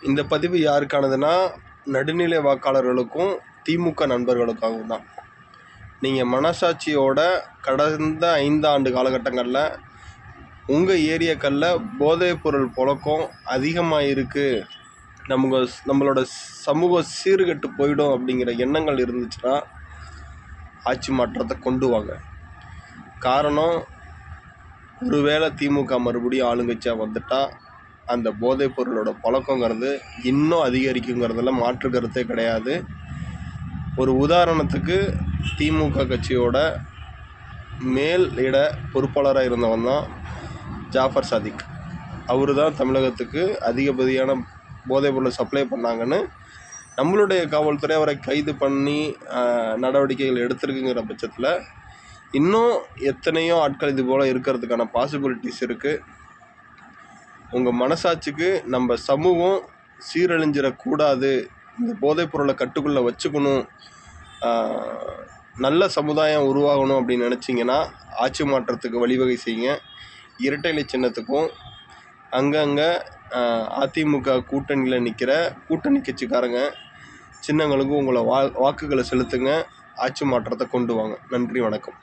இந்த பதிவு யாருக்கானதுன்னா, நடுநிலை வாக்காளர்களுக்கும் திமுக நண்பர்களுக்காகவும் தான். நீங்கள் மனசாட்சியோட கடந்த 5 ஆண்டு காலகட்டங்களில் உங்கள் ஏரியாக்களில் போதைப்பொருள் புழக்கம் அதிகமாக இருக்குது, நம்மளோட சமூகம் சீர்கெட்டு போயிடும் அப்படிங்கிற எண்ணங்கள் இருந்துச்சுன்னா ஆட்சி மாற்றத்தை கொண்டு வாங்க. காரணம், ஒருவேளை திமுக மறுபடியும் ஆளுங்கட்சியாக வந்துட்டால் அந்த போதைப் பொருளோட பழக்கங்கிறது இன்னும் அதிகரிக்குங்கிறதுல மாற்று கருத்தே கிடையாது. ஒரு உதாரணத்துக்கு, திமுக கட்சியோட மேல் இட பொறுப்பாளராக இருந்தவன் தான் ஜாஃபர் சாதிக். அவர் தான் தமிழகத்துக்கு அதிகப்படியான போதைப் பொருளை சப்ளை பண்ணாங்கன்னு நம்மளுடைய காவல்துறை அவரை கைது பண்ணி நடவடிக்கைகள் எடுத்திருக்குங்கிற பட்சத்தில் இன்னும் எத்தனையோ ஆட்கள் இது போல் இருக்கிறதுக்கான பாசிபிலிட்டிஸ் இருக்குது. உங்கள் மனசாட்சிக்கு நம்ம சமூகம் சீரழிஞ்சிடக்கூடாது, இந்த போதைப் பொருளை கட்டுக்குள்ளே வச்சுக்கணும், நல்ல சமுதாயம் உருவாகணும் அப்படின்னு நினச்சிங்கன்னா ஆட்சி மாற்றத்துக்கு வழிவகை செய்யுங்க. இரட்டை இலை சின்னத்துக்கும் அங்கங்கே அதிமுக கூட்டணியில் நிற்கிற கூட்டணி கட்சிக்காரங்க சின்னங்களுக்கும் உங்களை வாக்குகளை செலுத்துங்க. ஆட்சி மாற்றத்தை கொண்டு வாங்க. நன்றி, வணக்கம்.